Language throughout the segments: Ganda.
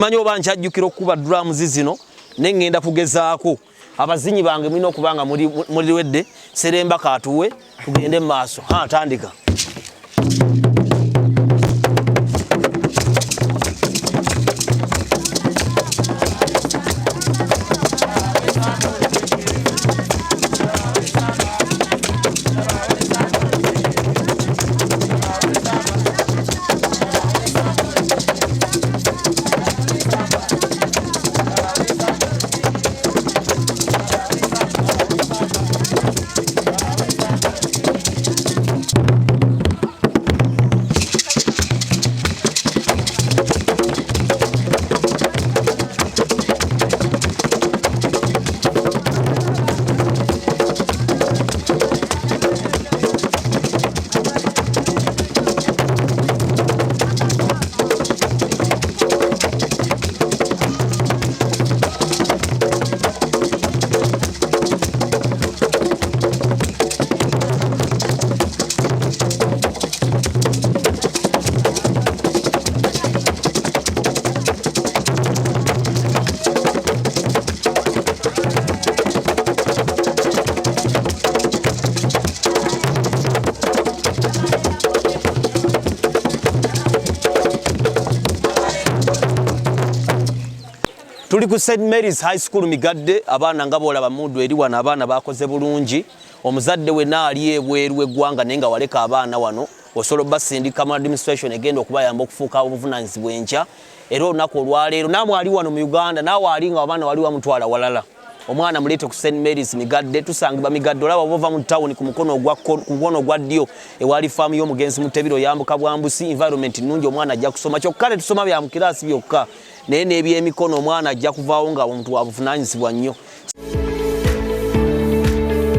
Manyo banjajjukira okuba drums zino nengenda kugezaako abazinyi bange mulina okubanga muri wedde seremba katuwe tugende maaso tandika. Tuli ku St. Mary's High School Migadde abaana nga bolaba mudu eri wana abaana bakoze bulungi omuzadde we naali ebweru eggwanga nenga waleka abaana wano osolo basindika mu administration egenda okubayamba okufuuka obuvunanyizibwa enkya era olunaku olwaleero namwe ali wano mu Uganda nawe ali nga abaana wali wamutwala walala omwana mulete ku St. Mary's Migadde tusangibwa Migadde olaba bova mu town ku mukono ogwa ddyo ewali faamu y'omugenzi Mutebiro yambuka bwambusi environment nnungi omwana ajja kusoma kyokka tusoma bya mu kirasi byokka naye n'ebyemikono omwana ajja kuvaawo nga omuntu wabuvunaanyizibwa nnyo.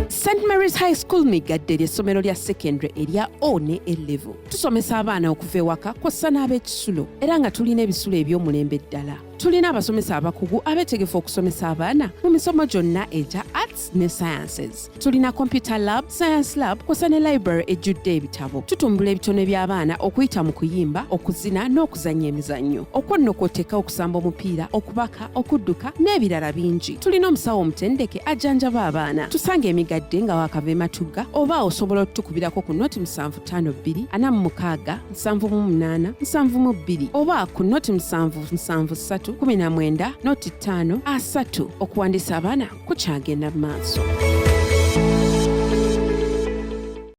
St. Mary's High School Migadde ly'essomero lya secondary erya O ne A-level. Tusomesa abaana okuva ewaka kw'ossa n'ab'ekisulo era nga tulina ebisulo eby'omulembe ddala. Tulina abasomesa abakugu abeetegefu okusomesa abaana mu misomo gyonna egya arts ne sciences. Tulina computer lab, science lab kw'ossa ne library ejjudde ebitabo. Tutumbula ebitone by'abaana okuyita mu kuyimba, okuzina n'okuzannya emizannyo. Okwo nno kw'oteeka okusamba omupiira, okubaka, okudduka n'ebirala bingi. Tulina omusawo omutendeke ajjanjaba abaana. Tusange Emigadde nga waakava e Matugga oba osobola otutukubirako ku noti 752 46 78 72 oba ku noti 773 19 noti 5 3 okuwandiisa abaana kukyagenda mu maaso.